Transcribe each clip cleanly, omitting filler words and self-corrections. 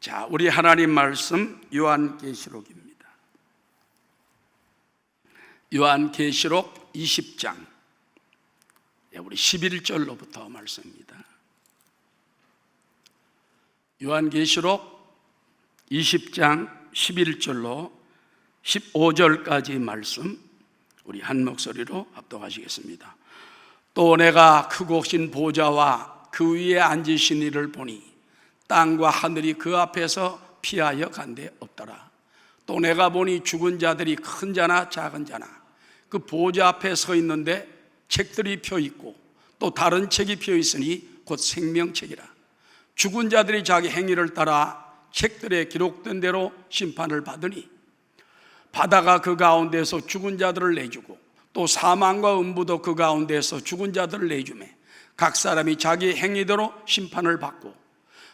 자, 우리 하나님 말씀 요한계시록입니다. 요한계시록 20장 우리 11절로부터 말씀입니다. 요한계시록 20장 11절로 15절까지 말씀 우리 한 목소리로 합독하시겠습니다. 또 내가 크고 신 보좌와 그 위에 앉으신 이를 보니 땅과 하늘이 그 앞에서 피하여 간데 없더라. 또 내가 보니 죽은 자들이 큰 자나 작은 자나 그 보좌 앞에 서 있는데 책들이 펴 있고 또 다른 책이 펴 있으니 곧 생명책이라. 죽은 자들이 자기 행위를 따라 책들에 기록된 대로 심판을 받으니 바다가 그 가운데서 죽은 자들을 내주고 또 사망과 음부도 그 가운데서 죽은 자들을 내주매 각 사람이 자기 행위대로 심판을 받고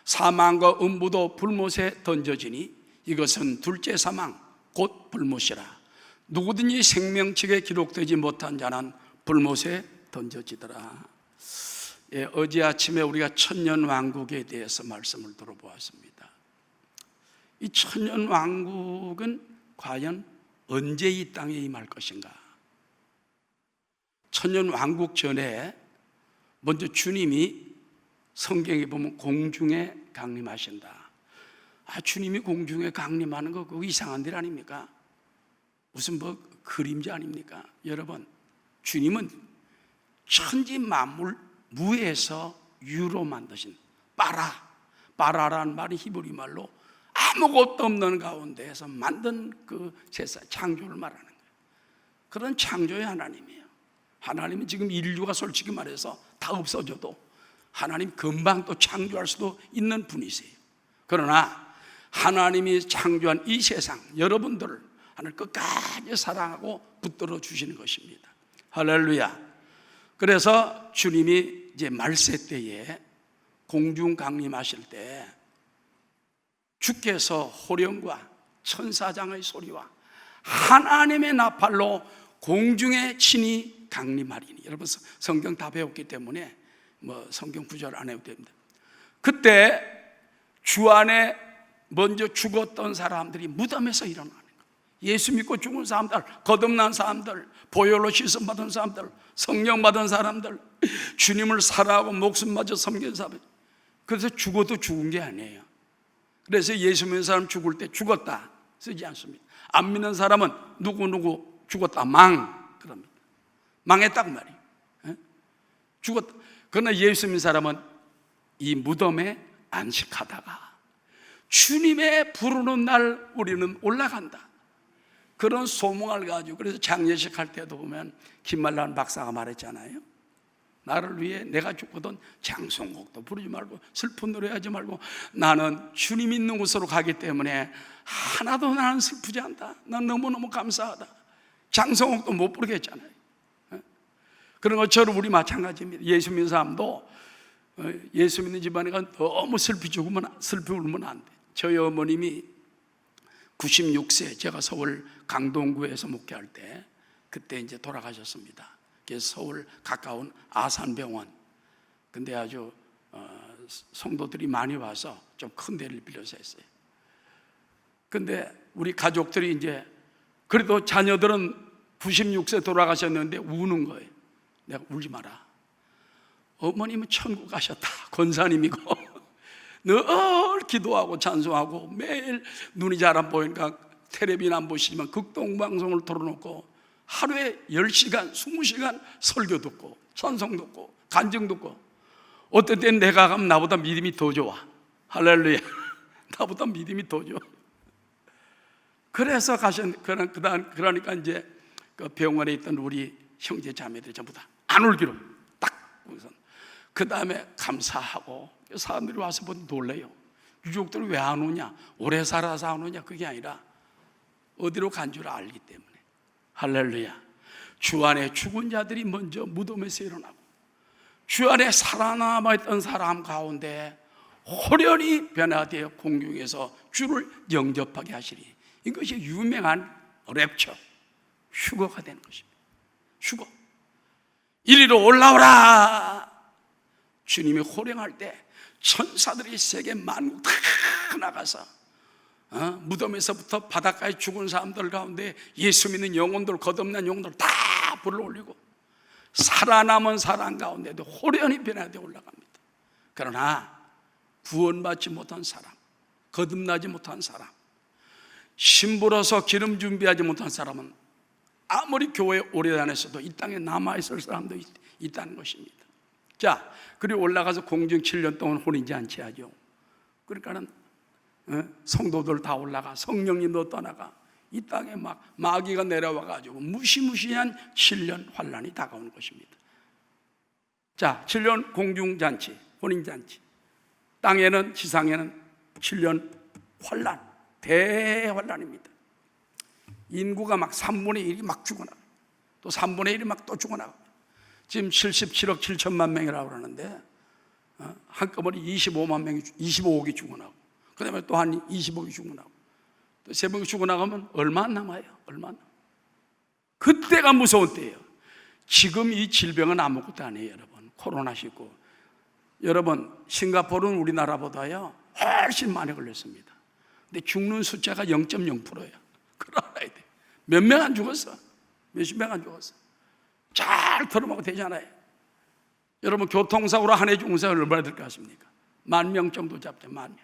사망과 음부도 불못에 던져지니 이것은 둘째 사망 곧 불못이라. 누구든지 생명책에 기록되지 못한 자는 불못에 던져지더라. 어제 아침에 우리가 천년왕국에 대해서 말씀을 들어보았습니다. 이 천년왕국은 과연 언제 이 땅에 임할 것인가? 천년왕국 전에 먼저 주님이 성경에 보면 공중에 강림하신다. 주님이 공중에 강림하는 거 그거 이상한 일 아닙니까? 무슨 그림자 아닙니까? 여러분, 주님은 천지 만물 무에서 유로 만드신 바라라는 말이 히브리 말로 아무것도 없는 가운데에서 만든 그 세상 창조를 말하는 거예요. 그런 창조의 하나님이에요. 하나님은 지금 인류가 솔직히 말해서 다 없어져도 하나님 금방 또 창조할 수도 있는 분이세요. 그러나 하나님이 창조한 이 세상 여러분들을 하늘 끝까지 사랑하고 붙들어 주시는 것입니다. 할렐루야. 그래서 주님이 이제 말세 때에 공중 강림하실 때 주께서 호령과 천사장의 소리와 하나님의 나팔로 공중에 친히 강림하리니. 여러분 성경 다 배웠기 때문에 성경 구절 안 해도 됩니다. 그때 주 안에 먼저 죽었던 사람들이 무덤에서 일어나는 거예요. 예수 믿고 죽은 사람들, 거듭난 사람들, 보혈로 씻음 받은 사람들, 성령 받은 사람들, 주님을 사랑하고 목숨마저 섬긴 사람들. 그래서 죽어도 죽은 게 아니에요. 그래서 예수 믿는 사람 죽을 때 죽었다 쓰지 않습니다. 안 믿는 사람은 누구 죽었다 그럽니다. 망했다고 말이에요. 죽었다. 그러나 예수 믿는 사람은 이 무덤에 안식하다가 주님의 부르는 날 우리는 올라간다. 그런 소망을 가지고, 그래서 장례식 할 때도 보면 김말란 박사가 말했잖아요. 나를 위해 내가 죽거든 장송곡도 부르지 말고 슬픈 노래 하지 말고 나는 주님 있는 곳으로 가기 때문에 하나도 나는 슬프지 않다. 난 너무너무 감사하다. 장송곡도 못 부르겠잖아요. 그런 것처럼 우리 마찬가지입니다. 예수 믿는 사람도 예수 믿는 집안에 가면 너무 슬피 울면 안 돼. 저희 어머님이 96세 제가 서울 강동구에서 목회할 때 그때 이제 돌아가셨습니다. 그래서 서울 가까운 아산병원. 근데 아주 성도들이 많이 와서 좀 큰 데를 빌려서 했어요. 근데 우리 가족들이 이제 그래도 자녀들은 96세 돌아가셨는데 우는 거예요. 내가 울지 마라. 어머님은 천국 가셨다. 권사님이고 늘 기도하고 찬송하고 매일 눈이 잘 안 보이니까 텔레비는 안 보시지만 극동방송을 틀어놓고 하루에 10시간, 20시간 설교 듣고 찬송 듣고 간증 듣고 어떤 때는 내가 가면 나보다 믿음이 더 좋아. 할렐루야. 나보다 믿음이 더 좋아. 그래서 그러니까 이제 그 병원에 있던 우리 형제 자매들 전부 다 안 울기로 딱. 그 다음에 감사하고 사람들이 와서 보면 놀래요. 유족들은 왜 안 오냐? 오래 살아서 안 오냐? 그게 아니라 어디로 간 줄 알기 때문에. 할렐루야. 주 안에 죽은 자들이 먼저 무덤에서 일어나고 주 안에 살아남아있던 사람 가운데 호련히 변화되어 공중에서 주를 영접하게 하시리. 이것이 유명한 랩처, 휴거가 되는 것입니다. 휴거. 이리로 올라오라. 주님이 호령할 때 천사들이 세계 만국 다 나가서 무덤에서부터 바닷가에 죽은 사람들 가운데 예수 믿는 영혼들, 거듭난 영혼들 다 불러 올리고 살아남은 사람 가운데도 호련히 변화되어 올라갑니다. 그러나 구원받지 못한 사람, 거듭나지 못한 사람, 신부로서 기름 준비하지 못한 사람은 아무리 교회에 오래 다녔어도 이 땅에 남아있을 사람도 있다는 것입니다. 자, 그리고 올라가서 공중 7년 동안 혼인잔치 하죠. 그러니까는 성도들 다 올라가, 성령님도 떠나가, 이 땅에 막 마귀가 내려와가지고 무시무시한 7년 환란이 다가오는 것입니다. 자, 7년 공중잔치, 혼인잔치. 땅에는, 지상에는 7년 환란, 대환란입니다. 인구가 막 3분의 1이 막 죽어나가, 또 3분의 1이 막 또 죽어나가. 지금 77억 7천만 명이라고 그러는데 한꺼번에 25억이 죽어나고, 그 다음에 또 한 20억이 죽어나고, 또 3명이 죽어나가면 얼마 남아요? 얼마? 그때가 무서운 때예요. 지금 이 질병은 아무것도 아니에요, 여러분. 코로나19. 여러분, 싱가포르는 우리나라보다요 훨씬 많이 걸렸습니다. 근데 죽는 숫자가 0.0%예요. 그걸 알아야 돼. 몇 명 안 죽었어. 몇십 명 안 죽었어. 잘 들어보면 되잖아요. 여러분, 교통사고로 한 해 죽은 사람 얼마나 될 것 같습니까? 10,000명 정도 잡죠. 10,000명.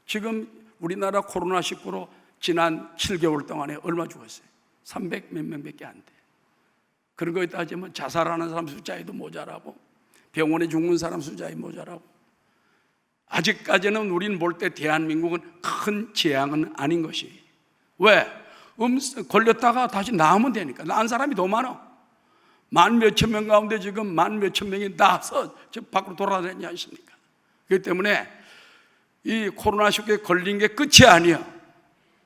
지금 우리나라 코로나19로 지난 7개월 동안에 얼마 죽었어요? 300 몇 명밖에 안 돼. 그런 거에 따지면 자살하는 사람 숫자에도 모자라고, 병원에 죽는 사람 숫자에 모자라고. 아직까지는 우리는 볼 때 대한민국은 큰 재앙은 아닌 것이. 왜? 걸렸다가 다시 나으면 되니까. 나은 사람이 더 많아. 10,000몇 명 가운데 지금 10,000몇 명이 나서 밖으로 돌아다니지 않습니까? 그렇기 때문에 이 코로나19에 걸린 게 끝이 아니야.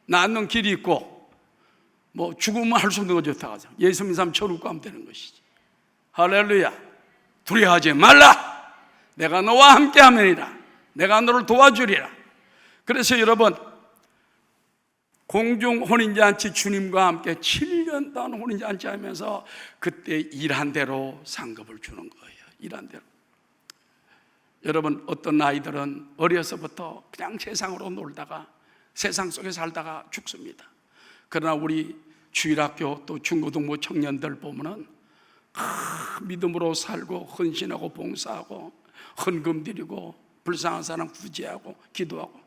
낫는 길이 있고, 뭐 죽으면 할 수 없는 거 좋다고 하죠. 예수 믿는 사람 천국 가면 되는 것이지. 할렐루야. 두려워하지 말라. 내가 너와 함께 하면이라. 내가 너를 도와주리라. 그래서 여러분, 공중 혼인잔치 주님과 함께 7년 동안 혼인잔치 하면서 그때 일한 대로 상급을 주는 거예요. 일한 대로. 여러분, 어떤 아이들은 어려서부터 그냥 세상으로 놀다가 세상 속에 살다가 죽습니다. 그러나 우리 주일학교 또 중고등부 청년들 보면은 믿음으로 살고 헌신하고 봉사하고 헌금 드리고 불쌍한 사람 구제하고 기도하고,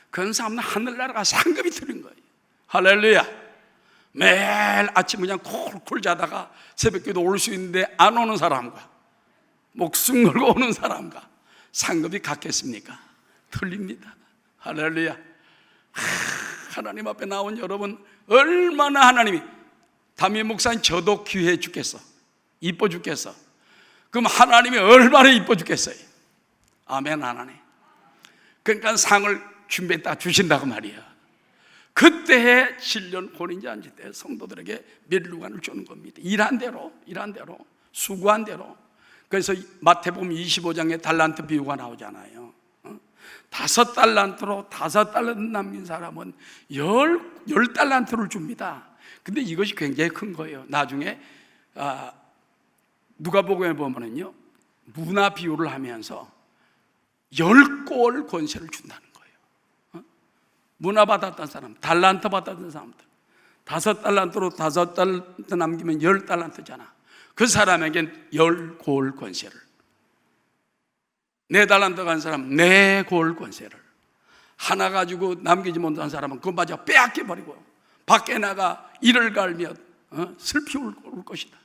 그런 사람은 하늘나라가 상급이 드린 거예요. 할렐루야. 매일 아침 그냥 콜콜 자다가 새벽기도 올 수 있는데 안 오는 사람과 목숨 걸고 오는 사람과 상급이 같겠습니까? 틀립니다. 할렐루야. 하나님 앞에 나온 여러분, 얼마나 하나님이, 담임 목사님 저도 귀해 죽겠어, 이뻐 죽겠어. 그럼 하나님이 얼마나 이뻐 죽겠어요. 아멘. 하나님, 그러니까 상을 준비했다 주신다고 말이야. 그때의 7년 혼인잔치 때 성도들에게 면류관을 주는 겁니다. 일한 대로 수고한 대로. 그래서 마태복음 25장에 달란트 비유가 나오잖아요. 5달란트로 5달란트 남긴 사람은 10달란트를 줍니다. 근데 이것이 굉장히 큰 거예요. 나중에 누가복음에 보면은요, 문화 비유를 하면서 10골 권세를 준다는 거예요. 문화 받았던 사람, 달란트 받았던 사람들, 5달란트로 5달란트 남기면 10달란트잖아. 그 사람에겐 10골 권세를, 4달란트 간 사람 4골 권세를, 하나 가지고 남기지 못한 사람은 그것마저 빼앗겨 버리고 밖에 나가 이를 갈며 슬피 울 것이다.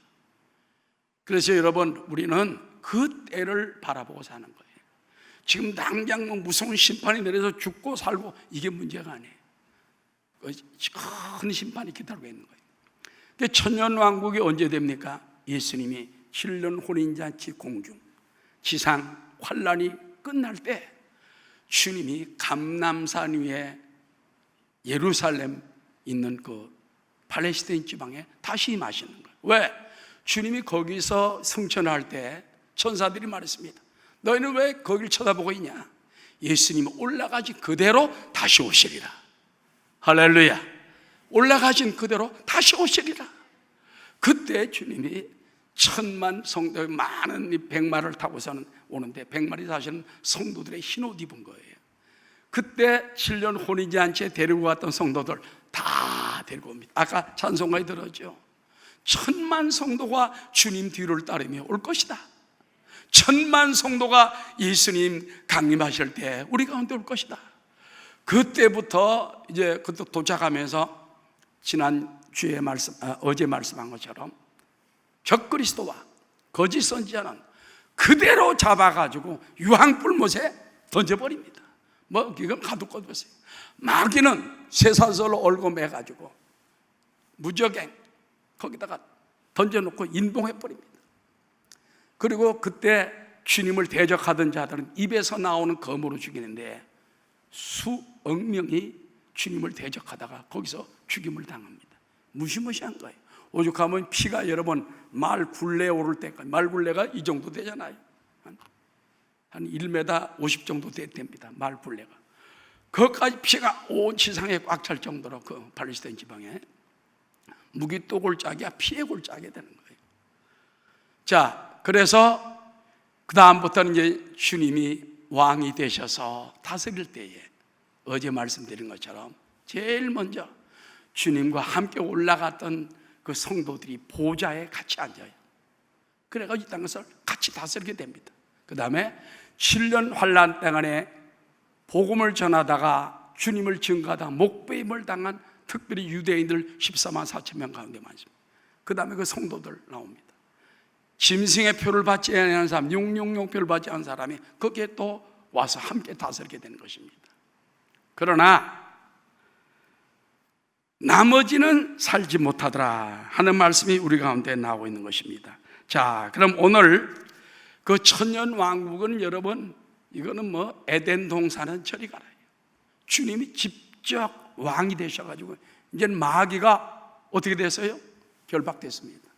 그래서 여러분, 우리는 그 때를 바라보고 사는 거예요. 지금 당장 뭐 무서운 심판이 내려서 죽고 살고 이게 문제가 아니에요. 큰 심판이 기다리고 있는 거예요. 천년왕국이 언제 됩니까? 예수님이 7년 혼인잔치 공중 지상 환란이 끝날 때 주님이 감람산 위에 예루살렘 있는 그 팔레스타인 지방에 다시 임하시는 거예요. 왜? 주님이 거기서 승천할 때 천사들이 말했습니다. 너희는 왜 거길 쳐다보고 있냐? 예수님은 올라가신 그대로 다시 오시리라. 할렐루야. 올라가신 그대로 다시 오시리라. 그때 주님이 10,000만 성도의 많은 이 백마를 타고서는 오는데, 백마리 사실은 성도들의 흰옷 입은 거예요. 그때 7년 혼인잔치에 데리고 갔던 성도들 다 데리고 옵니다. 아까 찬송가에 들었죠. 1000만 성도가 주님 뒤를 따르며 올 것이다. 1000만 성도가 예수님 강림하실 때 우리 가운데 올 것이다. 그때부터 이제 그때 도착하면서 지난 주에 어제 말씀한 것처럼 적그리스도와 거짓 선지자는 그대로 잡아가지고 유황불못에 던져버립니다. 뭐 이건 가도 꺼보세요. 마귀는 쇠사슬로 얼고 매가지고 무적행 거기다가 던져놓고 인동해버립니다. 그리고 그때 주님을 대적하던 자들은 입에서 나오는 검으로 죽이는데 수억 명이 주님을 대적하다가 거기서 죽임을 당합니다. 무시무시한 거예요. 오죽하면 피가 여러분 말 굴레 오를 때까지, 말 굴레가 이 정도 되잖아요. 한 1m 50 정도 됩니다. 말 굴레가. 거기까지 피가 온 지상에 꽉 찰 정도로 그 팔레스타인 지방에 무기 또 골짜기야 피의 골짜기가 되는 거예요. 자, 그래서 그 다음부터는 이제 주님이 왕이 되셔서 다스릴 때에 어제 말씀드린 것처럼 제일 먼저 주님과 함께 올라갔던 그 성도들이 보좌에 같이 앉아요. 그래가지고 이 땅에서 같이 다스리게 됩니다. 그 다음에 7년 환란 동안에 복음을 전하다가 주님을 증거하다 목배임을 당한 특별히 유대인들 14만 4천 명 가운데 많습니다. 그 다음에 그 성도들 나옵니다. 짐승의 표를 받지 않은 사람, 666표를 받지 않은 사람이 거기에 또 와서 함께 다스리게 되는 것입니다. 그러나 나머지는 살지 못하더라 하는 말씀이 우리 가운데 나오고 있는 것입니다. 자, 그럼 오늘 그 천년 왕국은 여러분 이거는 뭐 에덴 동산은 저리 가라. 주님이 직접 왕이 되셔가지고 이제 마귀가 어떻게 됐어요? 결박됐습니다.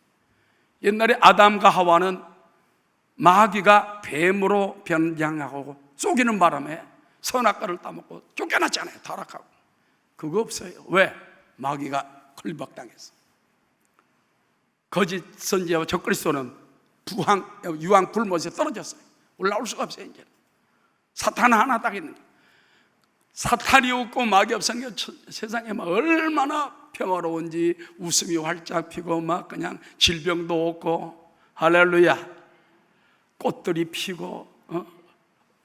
옛날에 아담과 하와는 마귀가 뱀으로 변장하고 쏘기는 바람에 선악과를 따먹고 쫓겨났잖아요. 타락하고. 그거 없어요. 왜? 마귀가 결박당했어. 거짓 선지자와 적그리스도는 유황 불못에 떨어졌어요. 올라올 수가 없어요. 이제 사탄 하나 딱 있는 거예요. 사탄이 없고 마귀 없으니까 세상에 막 얼마나 평화로운지 웃음이 활짝 피고 막 그냥 질병도 없고 할렐루야 꽃들이 피고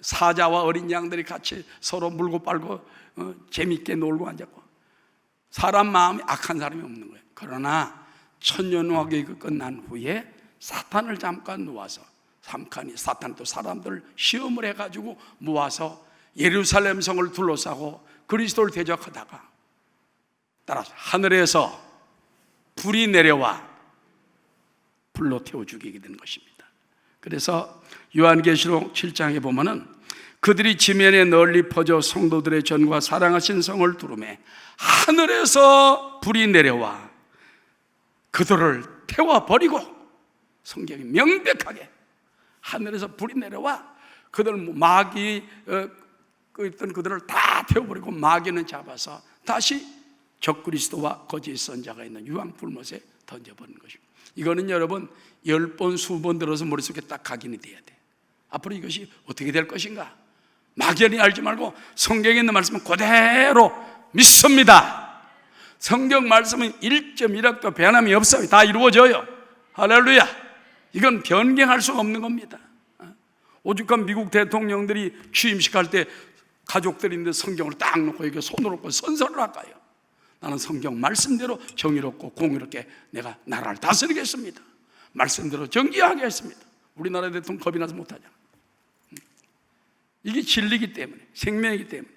사자와 어린 양들이 같이 서로 물고 빨고 재밌게 놀고 앉았고 사람 마음이 악한 사람이 없는 거예요. 그러나 천년왕국이 끝난 후에 사탄을 잠깐 놓아서 사탄 또 사람들 시험을 해가지고 모아서 예루살렘 성을 둘러싸고 그리스도를 대적하다가 따라서 하늘에서 불이 내려와 불로 태워 죽이게 되는 것입니다. 그래서 요한계시록 7장에 보면은 그들이 지면에 널리 퍼져 성도들의 전과 사랑하신 성을 두르매 하늘에서 불이 내려와 그들을 태워버리고 성경이 명백하게 하늘에서 불이 내려와 그들 마귀 있던 그들을 다 태워버리고 마귀는 잡아서 다시 적그리스도와 거짓 선자가 있는 유황불못에 던져버리는 것입니다. 이거는 여러분 10번 수번 들어서 머릿속에 딱 각인이 돼야 돼. 앞으로 이것이 어떻게 될 것인가 막연히 알지 말고 성경에 있는 말씀은 그대로 믿습니다. 성경 말씀은 1.1억도 변함이 없어요. 다 이루어져요. 할렐루야. 이건 변경할 수가 없는 겁니다. 오죽하면 미국 대통령들이 취임식 할 때 가족들이 있는데 성경을 딱 놓고 이렇게 손으로 놓고 선서를 할까요? 나는 성경 말씀대로 정의롭고 공의롭게 내가 나라를 다스리겠습니다. 말씀대로 정기하게 했습니다. 우리나라 대통령 겁이 나서 못하잖아. 이게 진리이기 때문에, 생명이기 때문에.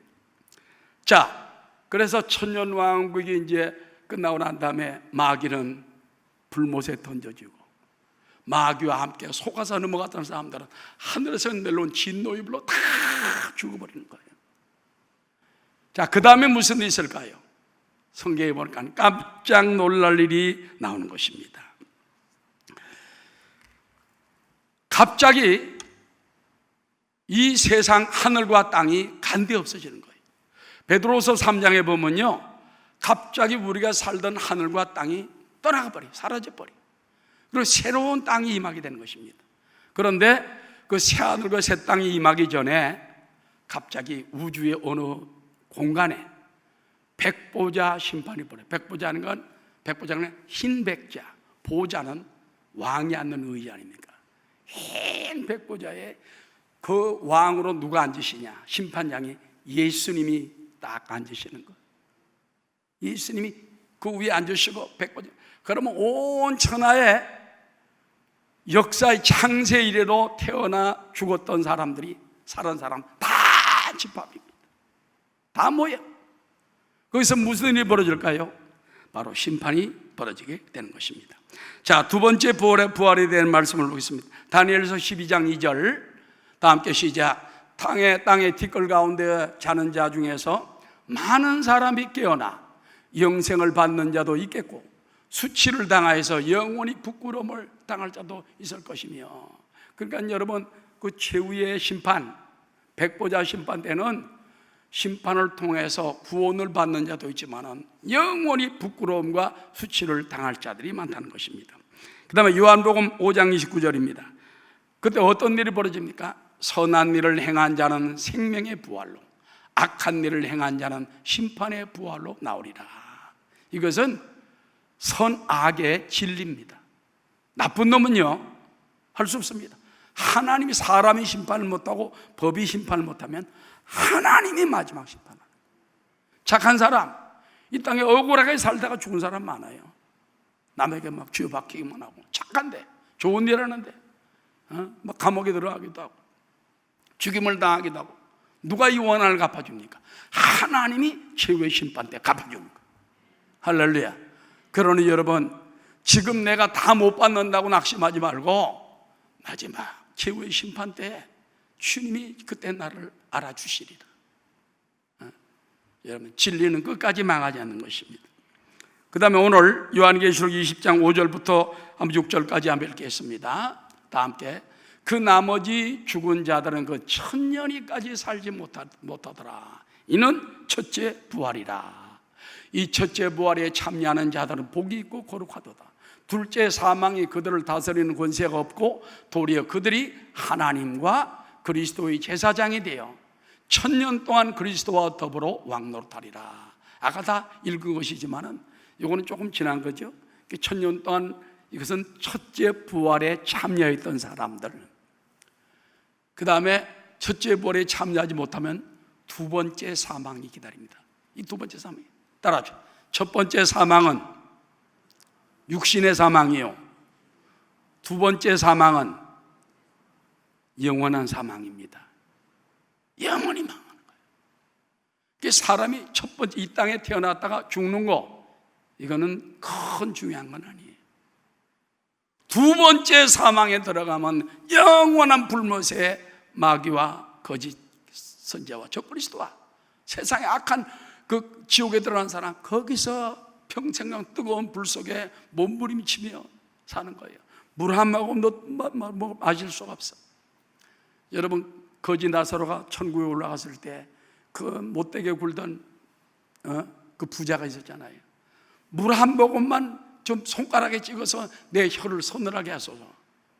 자, 그래서 천년왕국이 이제 끝나고 난 다음에 마귀는 불못에 던져지고 마귀와 함께 속아서 넘어갔던 사람들은 하늘에서 내려온 진노의 불로 다 죽어버리는 거예요. 자, 그 다음에 무슨 일이 있을까요? 성경에 보니까 깜짝 놀랄 일이 나오는 것입니다. 갑자기 이 세상 하늘과 땅이 간데 없어지는 거예요. 베드로서 3장에 보면요, 갑자기 우리가 살던 하늘과 땅이 떠나가버려, 사라져버려. 그리고 새로운 땅이 임하게 되는 것입니다. 그런데 그 새 하늘과 새 땅이 임하기 전에 갑자기 우주의 어느 공간에 백보자 심판이 벌어요. 백보자는 건, 백보자는 흰 백자, 보자는 왕이 앉는 의자 아닙니까? 흰 백보자에 그 왕으로 누가 앉으시냐? 심판장이 예수님이 딱 앉으시는 거. 예수님이 그 위에 앉으시고 백보자. 그러면 온 천하에 역사의 창세 이래로 태어나 죽었던 사람들이, 살은 사람 다 집합입니다. 다 모여. 거기서 무슨 일이 벌어질까요? 바로 심판이 벌어지게 되는 것입니다. 자, 두 번째 부활에 대한 말씀을 보겠습니다. 다니엘서 12장 2절, 다 함께 시작. 땅의 티끌 가운데 자는 자 중에서 많은 사람이 깨어나 영생을 받는 자도 있겠고 수치를 당하여서 영원히 부끄러움을 당할 자도 있을 것이며. 그러니까 여러분, 그 최후의 심판, 백보자 심판 때는 심판을 통해서 구원을 받는 자도 있지만 영원히 부끄러움과 수치를 당할 자들이 많다는 것입니다. 그 다음에 요한복음 5장 29절입니다. 그때 어떤 일이 벌어집니까? 선한 일을 행한 자는 생명의 부활로, 악한 일을 행한 자는 심판의 부활로 나오리라. 이것은 선악의 진리입니다. 나쁜 놈은요, 할 수 없습니다. 하나님이 사람이 심판을 못하고 법이 심판을 못하면 하나님이 마지막 심판을. 착한 사람, 이 땅에 억울하게 살다가 죽은 사람 많아요. 남에게 막 쥐어박히기만 하고, 착한데, 좋은 일 하는데 막 감옥에 들어가기도 하고 죽임을 당하기도 하고. 누가 이 원한을 갚아줍니까? 하나님이 최후의 심판 때 갚아줍니까? 할렐루야. 그러니 여러분, 지금 내가 다 못 받는다고 낙심하지 말고 마지막 최후의 심판 때 주님이 그때 나를 알아주시리라. 여러분, 진리는 끝까지 망하지 않는 것입니다. 그 다음에 오늘 요한계시록 20장 5절부터 6절까지 한번 읽겠습니다. 다 함께. 그 나머지 죽은 자들은 그 천년이까지 살지 못하더라. 이는 첫째 부활이라. 이 첫째 부활에 참여하는 자들은 복이 있고 거룩하도다. 둘째 사망이 그들을 다스리는 권세가 없고 도리어 그들이 하나님과 그리스도의 제사장이 되어 천년 동안 그리스도와 더불어 왕노릇하리라. 아까 다 읽은 것이지만은 이거는 조금 지난 거죠. 천년 동안, 이것은 첫째 부활에 참여했던 사람들. 그 다음에 첫째 부활에 참여하지 못하면 두 번째 사망이 기다립니다. 이 두 번째 사망이 따라하죠. 첫 번째 사망은 육신의 사망이요, 두 번째 사망은 영원한 사망입니다. 영원히 망하는 거예요. 사람이 첫 번째 이 땅에 태어났다가 죽는 거, 이거는 큰 중요한 건 아니에요. 두 번째 사망에 들어가면 영원한 불못의 마귀와 거짓 선지자와 적그리스도와 세상의 악한 그 지옥에 들어간 사람, 거기서 평생 뜨거운 불 속에 몸부림치며 사는 거예요. 물 한 모금도 마실 수가 없어. 여러분, 거지 나사로가 천국에 올라갔을 때 그 못되게 굴던 그 부자가 있었잖아요. 물 한 모금만 좀 손가락에 찍어서 내 혀를 서늘하게 하소서.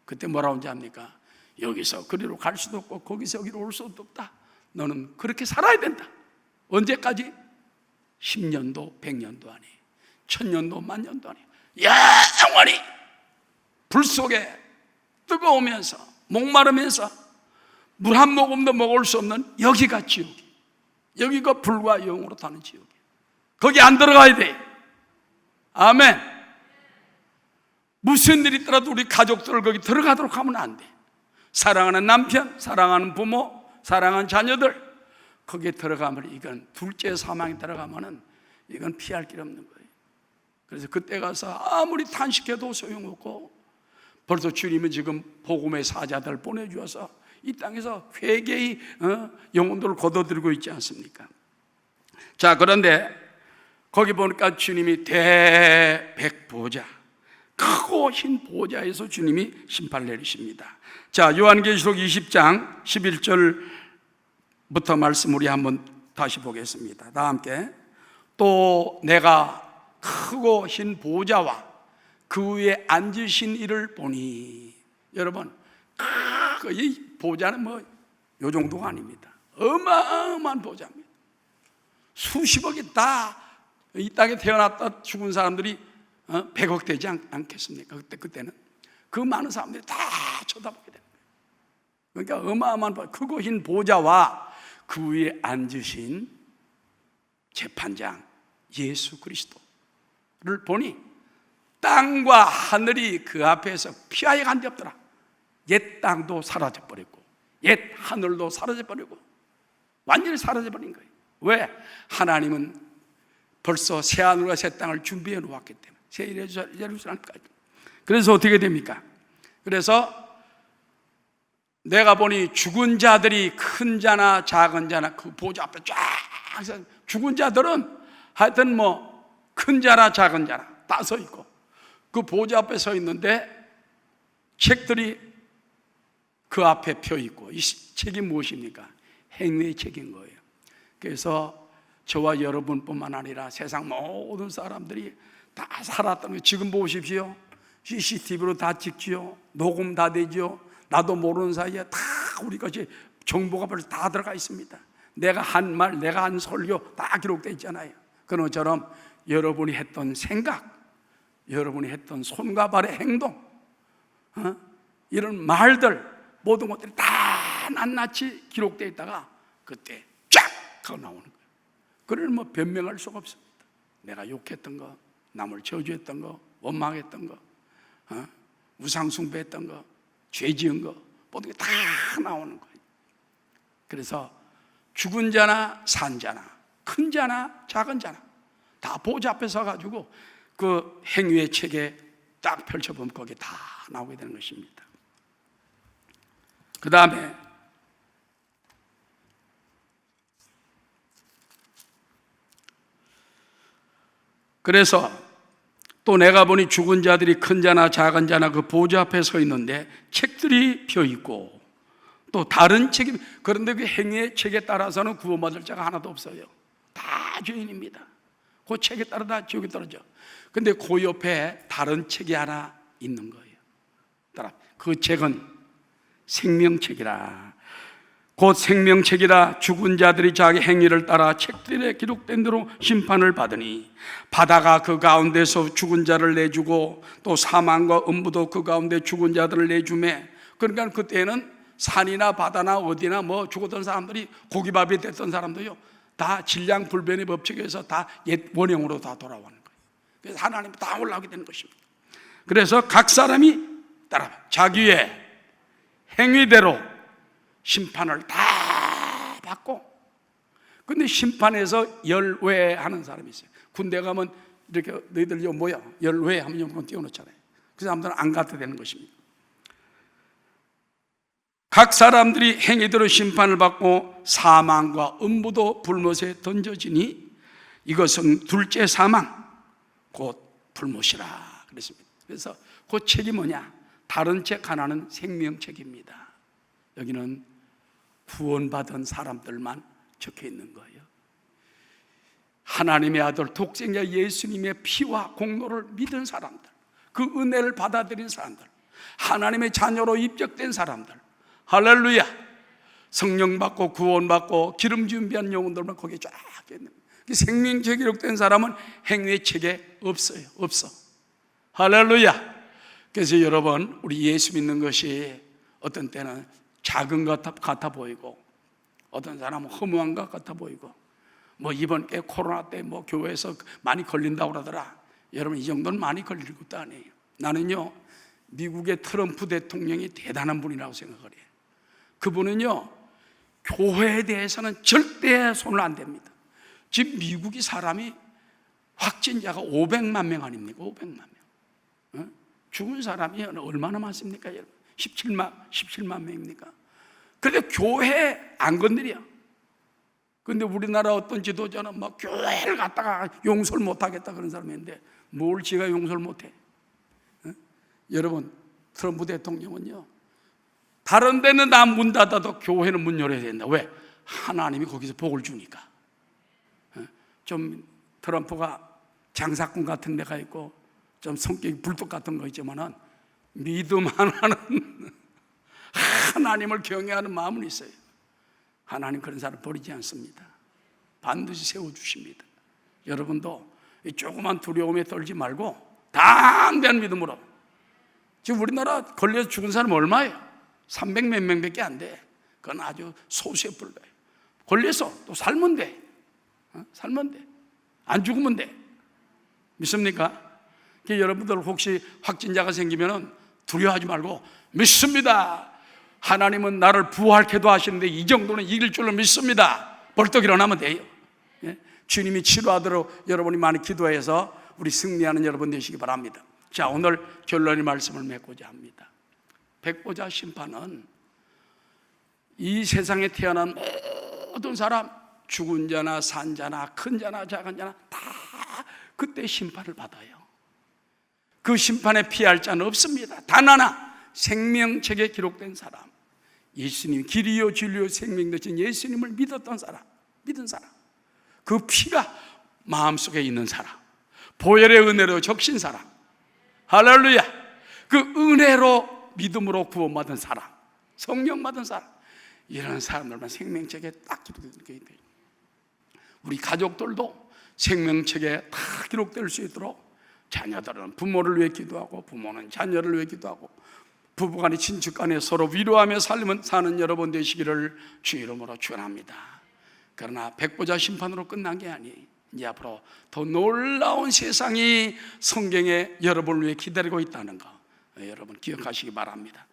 그때 뭐라고 하는지 압니까? 여기서 그리로 갈 수도 없고 거기서 여기로 올 수도 없다. 너는 그렇게 살아야 된다. 언제까지? 10년도 100년도 아니, 1000년도 만년도 아니, 영원히 불 속에 뜨거우면서 목마르면서 물 한 모금도 먹을 수 없는 여기가 지옥이, 여기가 불과 영으로 타는 지옥이. 거기 안 들어가야 돼. 아멘. 무슨 일이 있더라도 우리 가족들 거기 들어가도록 하면 안 돼. 사랑하는 남편, 사랑하는 부모, 사랑하는 자녀들, 거기에 들어가면, 이건 둘째 사망에 들어가면은 이건 피할 길 없는 거예요. 그래서 그때 가서 아무리 탄식해도 소용없고, 벌써 주님은 지금 복음의 사자들 보내주어서 이 땅에서 회개의 영혼들을 거둬들이고 있지 않습니까? 자, 그런데 거기 보니까 주님이 대백보자, 크고 흰 보좌에서 주님이 심판을 내리십니다. 자, 요한계시록 20장 11절부터 말씀 우리 한번 다시 보겠습니다. 다 함께. 또 내가 크고 흰 보좌와 그 위에 앉으신 이를 보니. 여러분, 이 보좌는 뭐 요 정도가 아닙니다. 어마어마한 보좌입니다. 수십억이 다 이 땅에 태어났다 죽은 사람들이 100억 되지 않겠습니까? 그때는 그 많은 사람들이 다 쳐다보게 되는 거예요. 그러니까 어마어마한 크고 흰 보좌와 그 위에 앉으신 재판장 예수 그리스도를 보니 땅과 하늘이 그 앞에서 피하여 간데 없더라. 옛 땅도 사라져버리고 옛 하늘도 사라져버리고 완전히 사라져버린 거예요. 왜? 하나님은 벌써 새 하늘과 새 땅을 준비해 놓았기 때문에, 새 예루살렘까지. 그래서 어떻게 됩니까? 그래서 내가 보니 죽은 자들이 큰 자나 작은 자나 그 보좌 앞에 쫙, 죽은 자들은 하여튼 뭐 큰 자나 작은 자나 다 서 있고 그 보좌 앞에 서 있는데 책들이 그 앞에 펴 있고, 이 책이 무엇입니까? 행위의 책인 거예요. 그래서 저와 여러분뿐만 아니라 세상 모든 사람들이 다 살았던 거예요. 지금 보십시오. CCTV로 다 찍지요. 녹음 다 되죠. 나도 모르는 사이에 다 우리 것이 정보가 벌써 다 들어가 있습니다. 내가 한 말, 내가 한 설교 다 기록되어 있잖아요. 그런 것처럼 여러분이 했던 생각, 여러분이 했던 손과 발의 행동, 이런 말들, 모든 것들이 다 낱낱이 기록되어 있다가 그때 쫙 하고 나오는 거예요. 그걸 뭐 변명할 수가 없습니다. 내가 욕했던 거, 남을 저주했던 거, 원망했던 거, 우상 숭배했던 거, 죄 지은 거, 모든 게 다 나오는 거예요. 그래서 죽은 자나 산 자나 큰 자나 작은 자나 다 보좌 앞에 서가지고 그 행위의 책에 딱 펼쳐보면 거기에 다 나오게 되는 것입니다. 그 다음에 그래서 또 내가 보니 죽은 자들이 큰 자나 작은 자나 그 보좌 앞에 서 있는데 책들이 펴 있고 또 다른 책이, 그런데 그 행위의 책에 따라서는 구원받을 자가 하나도 없어요. 다 죄인입니다. 그 책에 따라 다 지옥에 떨어져. 근데 그 옆에 다른 책이 하나 있는 거예요. 그 책은 생명책이라. 곧 생명책이라. 죽은 자들이 자기 행위를 따라 책들에 기록된 대로 심판을 받으니 바다가 그 가운데서 죽은 자를 내주고 또 사망과 음부도 그 가운데 죽은 자들을 내주매. 그러니까 그때는 산이나 바다나 어디나 뭐 죽었던 사람들이 고기밥이 됐던 사람도요 다 질량불변의 법칙에서 다 옛 원형으로 다 돌아오는 거예요. 그래서 하나님 다 올라오게 되는 것입니다. 그래서 각 사람이 따라 자기의 행위대로 심판을 다 받고, 근데 심판에서 열외하는 사람이 있어요. 군대 가면 이렇게 너희들 뭐야 열외하면 용건 띄워놓잖아요. 그 사람들은 안 가도 되는 것입니다. 각 사람들이 행위대로 심판을 받고 사망과 음부도 불못에 던져지니 이것은 둘째 사망 곧 불못이라 그랬습니다. 그래서 그 책이 뭐냐? 다른 책 하나는 생명책입니다. 여기는 구원받은 사람들만 적혀 있는 거예요. 하나님의 아들 독생자 예수님의 피와 공로를 믿은 사람들, 그 은혜를 받아들인 사람들, 하나님의 자녀로 입적된 사람들, 할렐루야! 성령 받고 구원 받고 기름 준비한 영혼들만 거기에 쫙 있는 거예요. 생명책에 기록된 사람은 행위의 책에 없어요. 없어. 할렐루야! 그래서 여러분, 우리 예수 믿는 것이 어떤 때는 작은 것 같아 보이고, 어떤 사람은 허무한 것 같아 보이고, 뭐 이번 게 코로나 때 뭐 교회에서 많이 걸린다고 그러더라. 여러분, 이 정도는 많이 걸릴 것도 아니에요. 나는요, 미국의 트럼프 대통령이 대단한 분이라고 생각을 해요. 그분은요, 교회에 대해서는 절대 손을 안 댑니다. 지금 미국이 사람이 확진자가 500만 명 아닙니까? 500만 명. 죽은 사람이 얼마나 많습니까? 17만 명입니까? 그런데 교회 안 건드려. 그런데 우리나라 어떤 지도자는 막 교회를 갖다가 용서를 못하겠다 그런 사람인데 뭘 지가 용서를 못해? 여러분, 트럼프 대통령은요, 다른 데는 다 문 닫아도 교회는 문 열어야 된다. 왜? 하나님이 거기서 복을 주니까. 좀 트럼프가 장사꾼 같은 데가 있고 좀 성격이 불독 같은 거 있지만은 믿음 하나는 하나님을 경외하는 마음은 있어요. 하나님 그런 사람 버리지 않습니다. 반드시 세워주십니다. 여러분도 이 조그만 두려움에 떨지 말고 담대한 믿음으로. 지금 우리나라 걸려서 죽은 사람 얼마예요? 300 몇 명밖에 안 돼. 그건 아주 소수에 불과해요. 걸려서 또 살면 돼. 살면 돼. 안 죽으면 돼. 믿습니까? 여러분들 혹시 확진자가 생기면 두려워하지 말고 믿습니다. 하나님은 나를 부활케도 하시는데 이 정도는 이길 줄로 믿습니다. 벌떡 일어나면 돼요. 주님이 치료하도록 여러분이 많이 기도해서 우리 승리하는 여러분 되시기 바랍니다. 자, 오늘 결론의 말씀을 맺고자 합니다. 백보자 심판은 이 세상에 태어난 모든 사람, 죽은 자나 산 자나 큰 자나 작은 자나 다 그때 심판을 받아요. 그 심판에 피할 자는 없습니다. 단 하나, 생명책에 기록된 사람, 예수님 길이요 진리요 생명 되신 예수님을 믿었던 사람, 믿은 사람, 그 피가 마음속에 있는 사람, 보혈의 은혜로 적신 사람, 할렐루야. 그 은혜로 믿음으로 구원받은 사람, 성령 받은 사람, 이런 사람들만 생명책에 딱 기록되게 돼요. 우리 가족들도 생명책에 다 기록될 수 있도록 자녀들은 부모를 위해 기도하고 부모는 자녀를 위해 기도하고 부부간에 친척간에 서로 위로하며 사는 여러분 되시기를 주 이름으로 축원합니다. 그러나 백보자 심판으로 끝난 게 아니에요. 이제 앞으로 더 놀라운 세상이 성경에 여러분을 위해 기다리고 있다는 거 여러분 기억하시기 바랍니다.